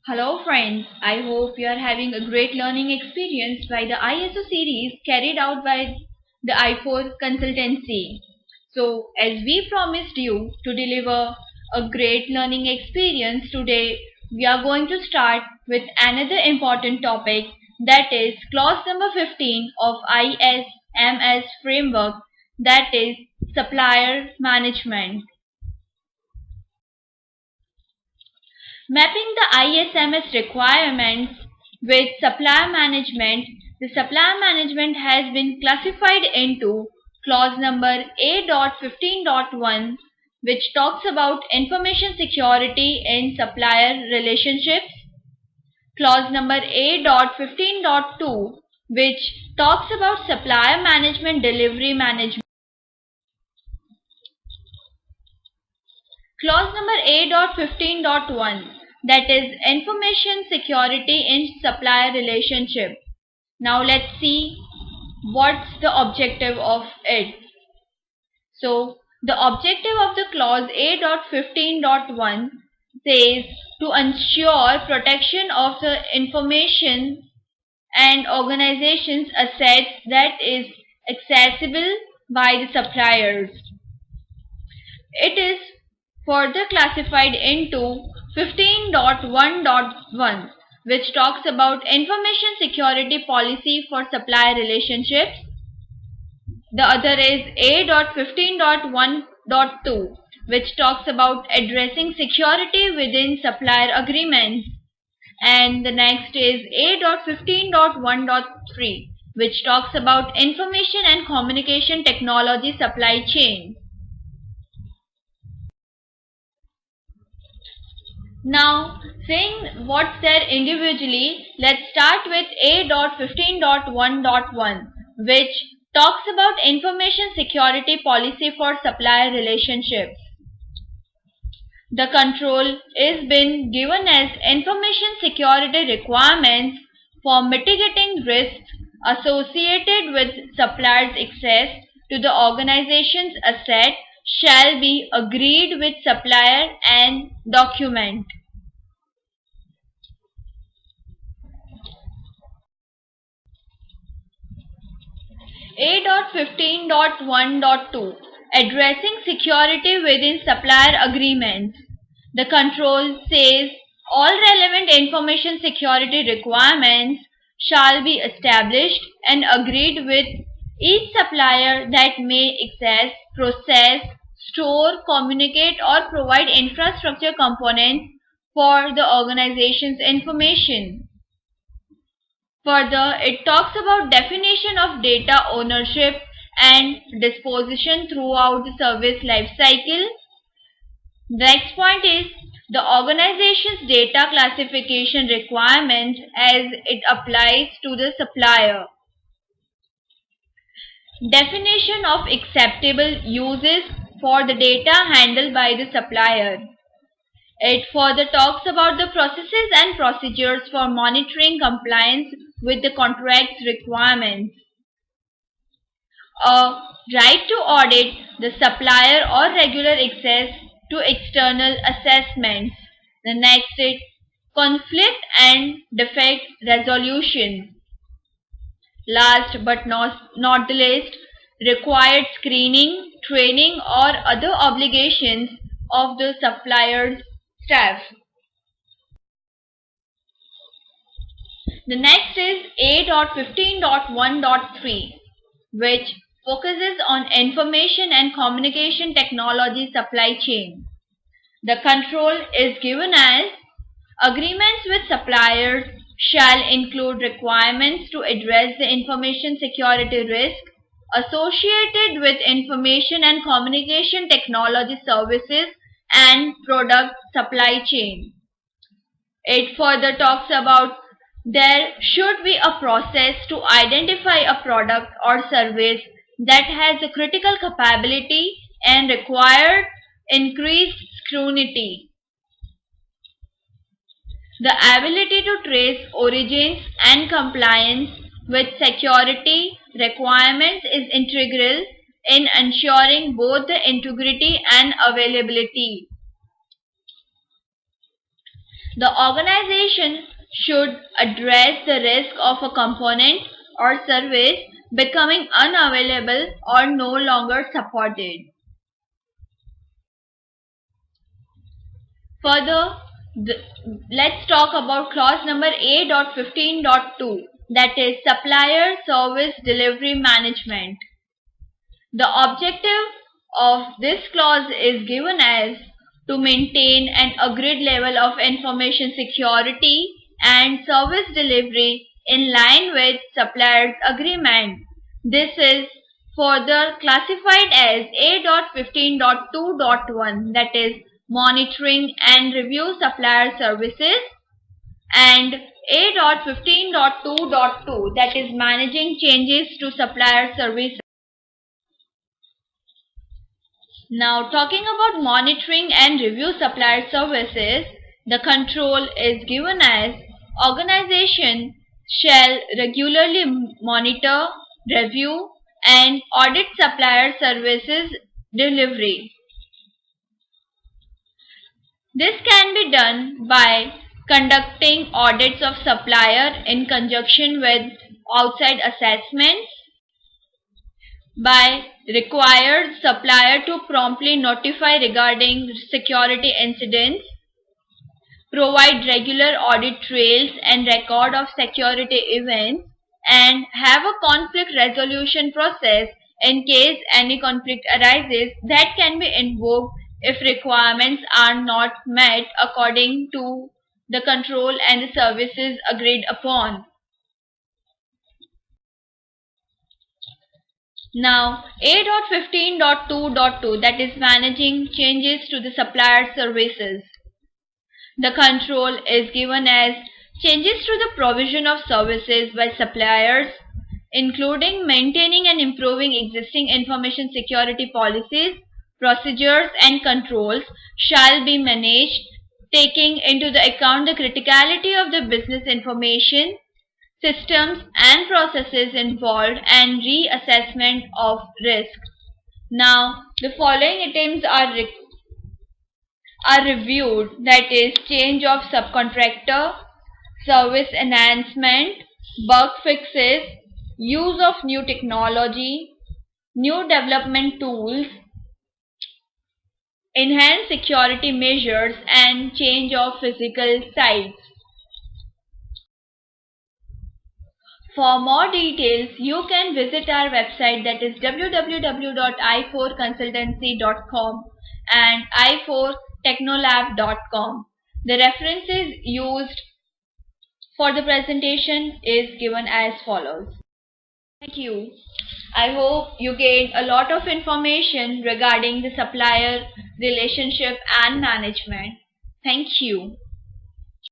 Hello friends, I hope you are having a great learning experience by the ISO series carried out by the I4 consultancy. So as we promised you to deliver a great learning experience today, we are going to start with another important topic, that is clause number 15 of ISMS framework, that is supplier management. Mapping the ISMS requirements with supplier management, the supplier management has been classified into clause number A.15.1, which talks about information security in supplier relationships, clause number A.15.2, which talks about supplier management delivery management. Clause number A.15.1, that is information security in supplier relationship. Now let's see what's the objective of it. So the objective of the clause A.15.1 says to ensure protection of the information and organization's assets that is accessible by the suppliers. It is further classified into 15.1.1, which talks about information security policy for supplier relationships. The other is A.15.1.2, which talks about addressing security within supplier agreements. And the next is A.15.1.3, which talks about information and communication technology supply chain. Now, saying what's there individually, let's start with A.15.1.1, which talks about information security policy for supplier relationships. The control is been given as information security requirements for mitigating risks associated with suppliers' access to the organization's asset shall be agreed with supplier and document. A.15.1.2, addressing security within supplier agreements. The control says all relevant information security requirements shall be established and agreed with each supplier that may access, process, store, communicate or provide infrastructure components for the organization's information. Further, it talks about definition of data ownership and disposition throughout the service life cycle. The next point is the organization's data classification requirement as it applies to the supplier. Definition of acceptable uses for the data handled by the supplier. It further talks about the processes and procedures for monitoring compliance with the contract's requirements. A right to audit the supplier or regular access to external assessments. The next is conflict and defect resolution. Last but not the least, required screening, training or other obligations of the supplier's staff. The next is A.15.1.3, which focuses on information and communication technology supply chain. The control is given as agreements with suppliers shall include requirements to address the information security risk associated with information and communication technology services and product supply chain. It further talks about there should be a process to identify a product or service that has a critical capability and required increased scrutiny. The ability to trace origins and compliance with security requirements is integral in ensuring both the integrity and availability. The organization should address the risk of a component or service becoming unavailable or no longer supported. Further, let's talk about clause number A.15.2, that is Supplier Service Delivery Management. The objective of this clause is given as to maintain an agreed level of information security and service delivery in line with supplier's agreement. This is further classified as A.15.2.1, that is monitoring and review supplier services, and A.15.2.2, that is managing changes to supplier services. Now, talking about monitoring and review supplier services, the control is given as organization shall regularly monitor, review and audit supplier services delivery. This can be done by conducting audits of supplier in conjunction with outside assessments, by required supplier to promptly notify regarding security incidents, provide regular audit trails and record of security events, and have a conflict resolution process in case any conflict arises that can be invoked if requirements are not met according to the control and the services agreed upon. Now, A.15.2.2, that is managing changes to the supplier services. The control is given as changes to the provision of services by suppliers, including maintaining and improving existing information security policies, procedures and controls, shall be managed, taking into the account the criticality of the business information, systems and processes involved, and reassessment of risk. Now, the following items are reviewed, that is change of subcontractor, service enhancement, bug fixes, use of new technology, new development tools, enhanced security measures, and change of physical sites. For more details, you can visit our website, that is www.i4consultancy.com and i4technolab.com. The references used for the presentation is given as follows. Thank you. I hope you gained a lot of information regarding the supplier relationship and management. Thank you.